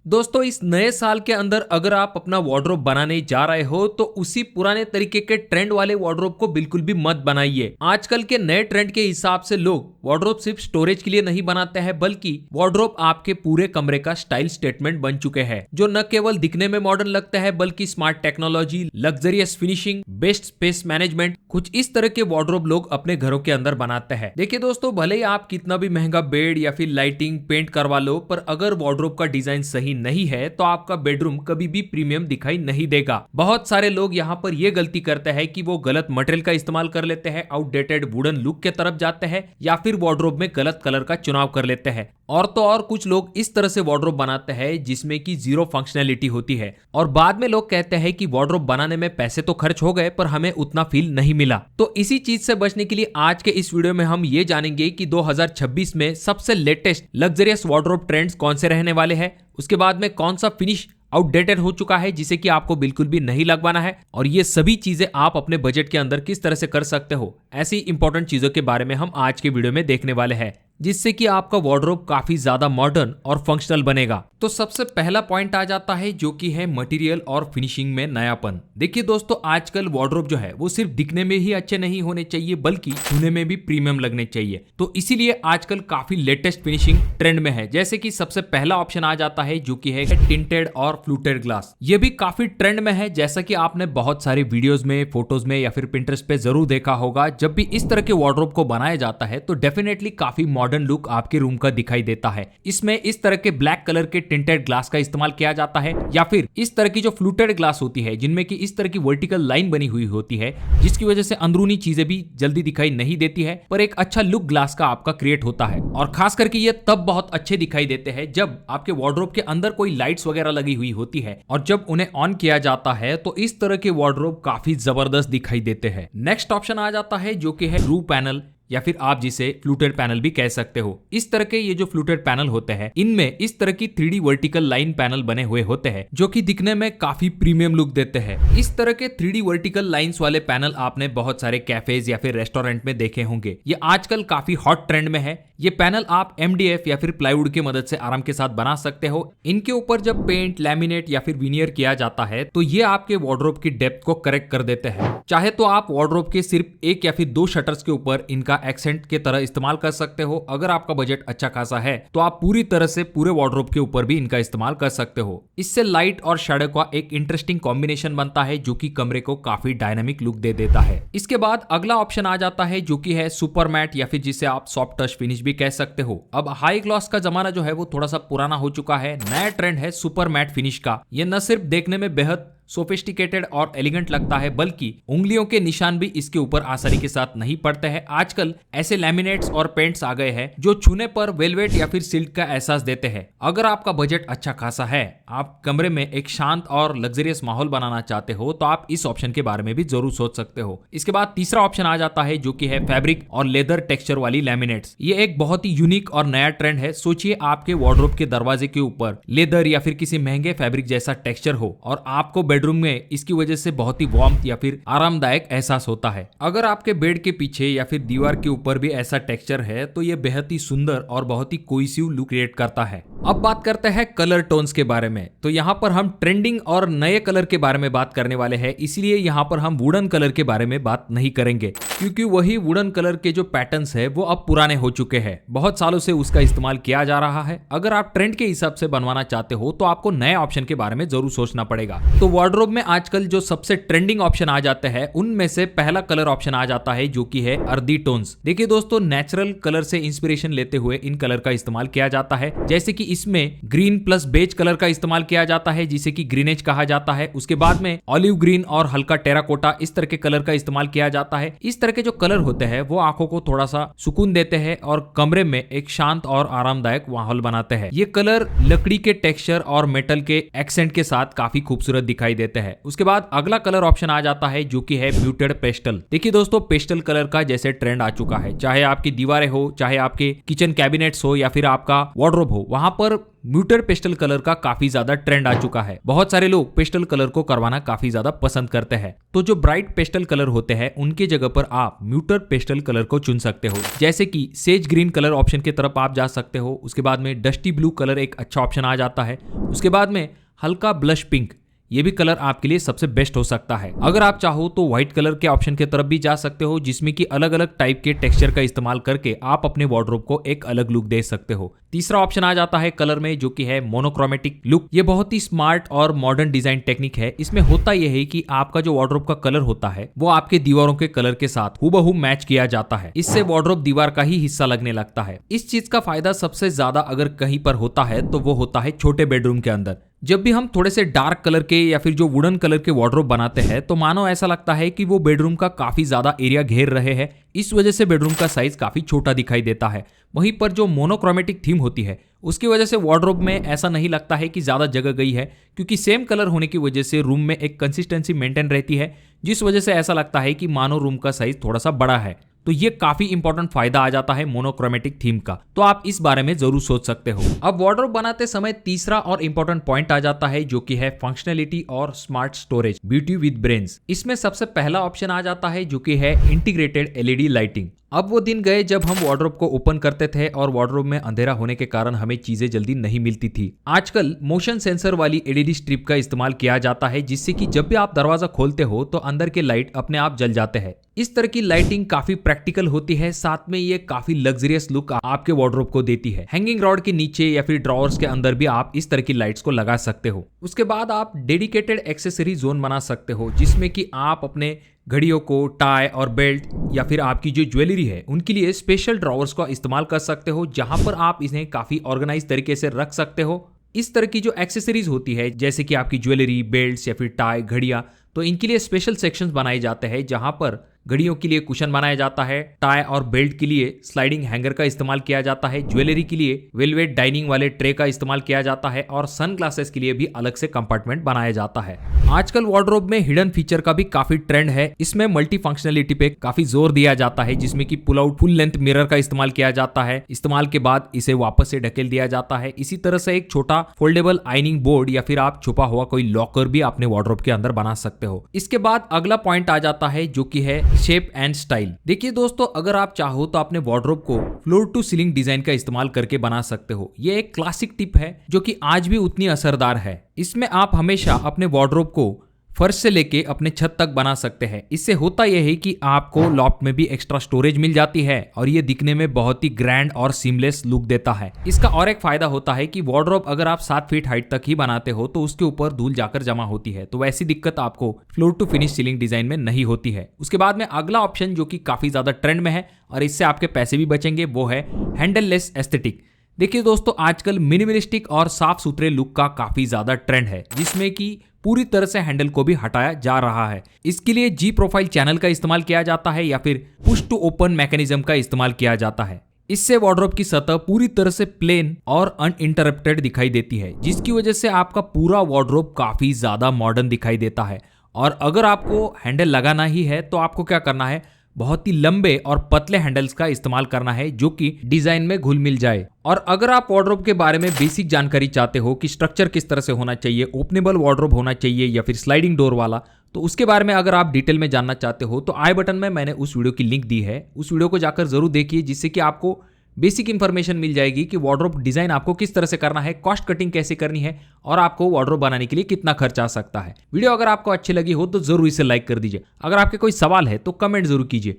दोस्तों इस नए साल के अंदर अगर आप अपना वार्डरोब बनाने जा रहे हो तो उसी पुराने तरीके के ट्रेंड वाले वार्डरोब को बिल्कुल भी मत बनाइए। आजकल के नए ट्रेंड के हिसाब से लोग वार्डरोब सिर्फ स्टोरेज के लिए नहीं बनाते हैं, बल्कि वार्डरोब आपके पूरे कमरे का स्टाइल स्टेटमेंट बन चुके हैं, जो न केवल दिखने में मॉडर्न लगता है बल्कि smart technology, luxurious finishing, best space management, कुछ इस तरह के वार्डरोब लोग अपने घरों के अंदर बनाते हैं। देखिए दोस्तों, भले ही आप कितना भी महंगा बेड या फिर लाइटिंग पेंट करवा लो, पर अगर वार्डरोब का डिजाइन सही नहीं है तो आपका बेडरूम कभी भी प्रीमियम दिखाई नहीं देगा। बहुत सारे लोग यहाँ पर यह गलती करते हैं कि वो गलत मटेरियल का इस्तेमाल कर लेते हैं, आउटडेटेड वुडन लुक के तरफ जाते हैं या फिर वार्डरोब में गलत कलर का चुनाव कर लेते हैं। और तो और कुछ लोग इस तरह से वार्डरोब बनाते हैं जिसमें कि जीरो फंक्शनैलिटी होती है और बाद में लोग कहते हैं कि वार्डरोब बनाने में पैसे तो खर्च हो गए पर हमें उतना फील नहीं मिला। तो इसी चीज से बचने के लिए आज के इस वीडियो में हम ये जानेंगे कि 2026 में सबसे लेटेस्ट लग्जरियस वार्डरोब ट्रेंड्स कौन से रहने वाले हैं, उसके बाद में कौन सा फिनिश आउटडेटेड हो चुका है जिसे कि आपको बिल्कुल भी नहीं लगवाना है, और ये सभी चीजें आप अपने बजट के अंदर किस तरह से कर सकते हो। ऐसी इंपॉर्टेंट चीजों के बारे में हम आज के वीडियो में देखने वाले हैं, जिससे कि आपका वार्डरोब काफी ज्यादा मॉडर्न और फंक्शनल बनेगा। तो सबसे पहला पॉइंट आ जाता है जो कि है मटेरियल और फिनिशिंग में नयापन। देखिए दोस्तों, आजकल वार्डरोब जो है वो सिर्फ दिखने में ही अच्छे नहीं होने चाहिए बल्कि छूने में भी प्रीमियम लगने चाहिए। तो इसीलिए आजकल काफी लेटेस्ट फिनिशिंग ट्रेंड में है, जैसे कि सबसे पहला ऑप्शन आ जाता है जो कि है टिंटेड और फ्लूटेड ग्लास। ये भी काफी ट्रेंड में है, जैसा कि आपने बहुत सारे वीडियोस में, फोटोज में या फिर पिंटरेस्ट पे जरूर देखा होगा। जब भी इस तरह के वार्डरोब को बनाया जाता है तो डेफिनेटली काफी मॉडर्न लुक आपके रूम का दिखाई देता है। इसमें इस तरह के ब्लैक कलर के टिंटेड ग्लास का इस्तेमाल किया जाता है या फिर इस तरह की जो फ्लूटेड ग्लास होती है जिनमें की इस तरह की वर्टिकल लाइन बनी हुई होती है, जिसकी वजह से अंदरूनी चीजें भी जल्दी दिखाई नहीं देती है पर एक अच्छा लुक ग्लास का आपका क्रिएट होता है। और खास करके ये तब बहुत अच्छे दिखाई देते हैं जब आपके वार्डरोब के अंदर कोई लाइट्स वगैरह लगी हुई होती है, और जब उन्हें ऑन किया जाता है तो इस तरह के वार्डरोब काफी जबरदस्त दिखाई देते हैं। नेक्स्ट ऑप्शन आ जाता है जो कि है रूफ पैनल या फिर आप जिसे फ्लूटेड पैनल भी कह सकते हो। इस तरह के ये जो फ्लूटेड पैनल होते हैं इनमें इस तरह की 3D वर्टिकल लाइन पैनल बने हुए होते हैं जो कि दिखने में काफी प्रीमियम लुक देते हैं। इस तरह के 3D वर्टिकल लाइंस वाले पैनल आपने बहुत सारे कैफेज या फिर रेस्टोरेंट में देखे होंगे। ये आजकल काफी हॉट ट्रेंड में है। ये पैनल आप MDF या फिर प्लाईवुड की मदद से आराम के साथ बना सकते हो। इनके ऊपर जब पेंट, लैमिनेट या फिर विनियर किया जाता है तो ये आपके वार्डरोब की डेप्थ को करेक्ट कर देते हैं। चाहे तो आप वार्डरोब के सिर्फ एक या फिर 2 शटर्स के ऊपर इनका एक्सेंट के तरह इस्तेमाल कर सकते हो। अगर आपका बजट अच्छा खासा है तो आप पूरी तरह से पूरे वार्डरोब के ऊपर भी इनका इस्तेमाल कर सकते हो। इससे लाइट और शैडो का एक इंटरेस्टिंग कॉम्बिनेशन बनता है जो कि कमरे को काफी डायनामिक लुक दे देता है। इसके बाद अगला ऑप्शन आ जाता है जो कि है सुपर मैट या फिर जिसे आप सॉफ्ट टच फिनिश भी कह सकते हो। अब हाई ग्लॉस का जमाना जो है वो थोड़ा सा पुराना हो चुका है। नया ट्रेंड है सुपर मैट फिनिश का। ये न सिर्फ देखने में बेहद सोफिस्टिकेटेड और एलिगेंट लगता है बल्कि उंगलियों के निशान भी इसके ऊपर आसानी के साथ नहीं पड़ते हैं। आजकल ऐसे लैमिनेट्स और पेंट्स आ गए हैं जो छूने पर वेलवेट या फिर सिल्क का एहसास देते हैं। अगर आपका बजट अच्छा खासा है, आप कमरे में एक शांत और लग्जरियस माहौल बनाना चाहते हो तो आप इस ऑप्शन के बारे में भी जरूर सोच सकते हो। इसके बाद तीसरा ऑप्शन आ जाता है जो कि है फैब्रिक और लेदर टेक्सचर वाली लैमिनेट्स। ये एक बहुत ही यूनिक और नया ट्रेंड है। सोचिए आपके वार्डरोब के दरवाजे के ऊपर लेदर या फिर किसी महंगे फैब्रिक जैसा टेक्सचर हो और आपको बेडरूम में इसकी वजह से बहुत ही वार्मथ या फिर आरामदायक एहसास होता है। अगर आपके बेड के पीछे या फिर दीवार के ऊपर भी ऐसा टेक्सचर है तो ये बेहद ही सुंदर और बहुत ही कोहेसिव लुक क्रिएट करता है। अब बात करते हैं कलर टोन्स के बारे में। तो यहाँ पर हम ट्रेंडिंग और नए कलर के बारे में बात करने वाले हैं, इसलिए यहाँ पर हम वुडन कलर के बारे में बात नहीं करेंगे क्योंकि वही वुडन कलर के जो पैटर्न्स है वो अब पुराने हो चुके हैं। बहुत सालों से उसका इस्तेमाल किया जा रहा है। अगर आप ट्रेंड के हिसाब से बनवाना चाहते हो तो आपको नए ऑप्शन के बारे में जरूर सोचना पड़ेगा। तो वार्डरोब में आजकल जो सबसे ट्रेंडिंग ऑप्शन आ जाते हैं उनमें से पहला कलर ऑप्शन आ जाता है जो कि है अर्दी टोन्स। देखिए दोस्तों, नेचुरल कलर से इंस्पिरेशन लेते हुए इन कलर का इस्तेमाल किया जाता है, जैसे कि इसमें ग्रीन प्लस बेज कलर का इस्तेमाल किया जाता है जिसे कि ग्रीनेज कहा जाता है। उसके बाद में ऑलिव ग्रीन और हल्का टेराकोटा इस तरह के कलर का इस्तेमाल किया जाता है। इस तरह के जो कलर होते हैं वो आंखों को थोड़ा सा सुकून देते हैं और कमरे में एक शांत और आरामदायक माहौल बनाते हैं। ये कलर लकड़ी के टेक्सचर और मेटल के एक्सेंट के साथ काफी खूबसूरत दिखाई दिखाई देते हैं। उसके बाद अगला कलर ऑप्शन आ जाता है जो कि है म्यूटेड पेस्टल। देखिए दोस्तों, पेस्टल कलर का जैसे ट्रेंड आ चुका है, चाहे आपकी दीवारें हो, चाहे आपके किचन कैबिनेट्स हो या फिर आपका वार्डरोब हो, वहां पर म्यूटेड पेस्टल कलर का काफी ज्यादा ट्रेंड आ चुका है। बहुत सारे लोग पेस्टल कलर को करवाना काफी ज्यादा पसंद करते हैं। तो जो ब्राइट पेस्टल कलर होते हैं उनके जगह पर आप म्यूटेड पेस्टल कलर को चुन सकते हो, जैसे कि सेज ग्रीन कलर ऑप्शन की तरफ आप जा सकते हो। उसके बाद में डस्टी ब्लू कलर एक अच्छा ऑप्शन आ जाता है। उसके बाद में हल्का ब्लश पिंक, ये भी कलर आपके लिए सबसे बेस्ट हो सकता है। अगर आप चाहो तो व्हाइट कलर के ऑप्शन की तरफ भी जा सकते हो, जिसमें कि अलग अलग टाइप के टेक्सचर का इस्तेमाल करके आप अपने वार्डरोब को एक अलग लुक दे सकते हो। तीसरा ऑप्शन आ जाता है कलर में जो कि है मोनोक्रोमेटिक लुक। ये बहुत ही स्मार्ट और मॉडर्न डिजाइन टेक्निक है। इसमें होता यह है कि आपका जो वार्डरोब का कलर होता है वो आपके दीवारों के कलर के साथ हूबहू मैच किया जाता है। इससे वार्डरोब दीवार का ही हिस्सा लगने लगता है। इस चीज का फायदा सबसे ज्यादा अगर कहीं पर होता है तो वो होता है छोटे बेडरूम के अंदर। जब भी हम थोड़े से डार्क कलर के या फिर जो वुडन कलर के वार्डरोब बनाते हैं तो मानो ऐसा लगता है कि वो बेडरूम का काफी ज्यादा एरिया घेर रहे हैं। इस वजह से बेडरूम का साइज काफी छोटा दिखाई देता है। वहीं पर जो मोनोक्रोमेटिक थीम होती है उसकी वजह से वार्डरोब में ऐसा नहीं लगता है कि ज्यादा जगह गई है, क्योंकि सेम कलर होने की वजह से रूम में एक कंसिस्टेंसी मेंटेन रहती है, जिस वजह से ऐसा लगता है कि मानो रूम का साइज थोड़ा सा बड़ा है। तो ये काफी इंपॉर्टेंट फायदा आ जाता है मोनोक्रोमेटिक थीम का। तो आप इस बारे में जरूर सोच सकते हो। अब वार्डरोब बनाते समय तीसरा और इंपॉर्टेंट पॉइंट आ जाता है जो कि है फंक्शनलिटी और smart storage, beauty with brains. इसमें सबसे पहला ऑप्शन आ जाता है जो कि है इंटीग्रेटेड एलईडी लाइटिंग। अब वो दिन गए जब हम वार्डरोब को ओपन करते थे और वार्डरोब में अंधेरा होने के कारण हमें चीजें जल्दी नहीं मिलती थी। आजकल मोशन सेंसर वाली एलईडी स्ट्रिप का इस्तेमाल किया जाता है, जिससे कि जब भी आप दरवाजा खोलते हो तो अंदर के लाइट अपने आप जल जाते हैं। इस तरह की लाइटिंग काफी प्रैक्टिकल होती है, साथ में ये काफी लग्जरियस लुक आपके वार्डरोब को देती है। हैंगिंग रॉड के नीचे या फिर ड्रॉवर्स के अंदर भी आप इस तरह की लाइट्स को लगा सकते हो। उसके बाद आप डेडिकेटेड एक्सेसरी जोन बना सकते हो, जिसमें कि आप अपने घड़ियों को, टाई और बेल्ट या फिर आपकी जो ज्वेलरी है उनके लिए स्पेशल ड्रॉवर्स का इस्तेमाल कर सकते हो, जहां पर आप इन्हें काफी ऑर्गेनाइज तरीके से रख सकते हो। इस तरह की जो एक्सेसरीज होती है जैसे कि आपकी ज्वेलरी, बेल्ट्स या फिर टाई, घड़ियां, तो इनके लिए स्पेशल सेक्शंस बनाए जाते हैं, जहां पर घड़ियों के लिए कुशन बनाया जाता है, टाई और बेल्ट के लिए स्लाइडिंग हैंगर का इस्तेमाल किया जाता है, ज्वेलरी के लिए वेलवेट डाइनिंग वाले ट्रे का इस्तेमाल किया जाता है और सनग्लासेस के लिए भी अलग से कंपार्टमेंट बनाया जाता है। आजकल वार्डरोब में हिडन फीचर का भी काफी ट्रेंड है। इसमें मल्टी फंक्शनलिटी पे काफी जोर दिया जाता है, जिसमें कि pull out full length mirror का इस्तेमाल किया जाता है। इस्तेमाल के बाद इसे वापस से ढकेल दिया जाता है। इसी तरह से एक छोटा फोल्डेबल आइनिंग बोर्ड या फिर आप छुपा हुआ कोई लॉकर भी अपने वार्डरोब के अंदर बना सकते हो। इसके बाद अगला पॉइंट आ जाता है जो कि है शेप एंड स्टाइल। देखिए दोस्तों, अगर आप चाहो तो अपने वार्डरोब को फ्लोर टू सीलिंग डिजाइन का इस्तेमाल करके बना सकते हो। ये एक क्लासिक टिप है जो कि आज भी उतनी असरदार है। इसमें आप हमेशा अपने वार्डरोब को फर्श से लेके अपने छत तक बना सकते हैं। इससे होता यह है कि आपको लॉफ्ट में भी एक्स्ट्रा स्टोरेज मिल जाती है और ये दिखने में बहुत ही ग्रैंड और सीमलेस लुक देता है। इसका और एक फायदा होता है कि वार्डरोब अगर आप 7 फीट हाइट तक ही बनाते हो तो उसके ऊपर धूल जाकर जमा होती है, तो वैसी दिक्कत आपको floor to finish ceiling design में नहीं होती है। उसके बाद में अगला ऑप्शन जो कि काफी ज्यादा ट्रेंड में है और इससे आपके पैसे भी बचेंगे, वो है हैंडललेस एस्थेटिक। देखिए दोस्तों, आजकल मिनिमलिस्टिक और साफ सुथरे लुक का काफी ज्यादा ट्रेंड है, जिसमें कि पूरी तरह से हैंडल को भी हटाया जा रहा है। इसके लिए जी प्रोफाइल चैनल का इस्तेमाल किया जाता है या फिर पुश टू ओपन मैकेनिज्म का इस्तेमाल किया जाता है। इससे वार्डरोब की सतह पूरी तरह से प्लेन और अनइंटरप्टेड दिखाई देती है, जिसकी वजह से आपका पूरा वार्डरोब काफी ज्यादा मॉडर्न दिखाई देता है। और अगर आपको हैंडल लगाना ही है तो आपको क्या करना है, बहुत ही लंबे और पतले हैंडल्स का इस्तेमाल करना है जो कि डिजाइन में घुल मिल जाए। और अगर आप वार्डरोब के बारे में बेसिक जानकारी चाहते हो कि स्ट्रक्चर किस तरह से होना चाहिए, ओपनेबल वार्डरोब होना चाहिए या फिर स्लाइडिंग डोर वाला, तो उसके बारे में अगर आप डिटेल में जानना चाहते हो तो आई बटन में मैंने उस वीडियो की लिंक दी है। उस वीडियो को जाकर जरूर देखिए, जिससे कि आपको बेसिक इंफॉर्मेशन मिल जाएगी कि वार्डरोब डिजाइन आपको किस तरह से करना है, कॉस्ट कटिंग कैसे करनी है और आपको वार्डरोब बनाने के लिए कितना खर्च आ सकता है। वीडियो अगर आपको अच्छी लगी हो तो जरूर इसे लाइक कर दीजिए। अगर आपके कोई सवाल है तो कमेंट जरूर कीजिए।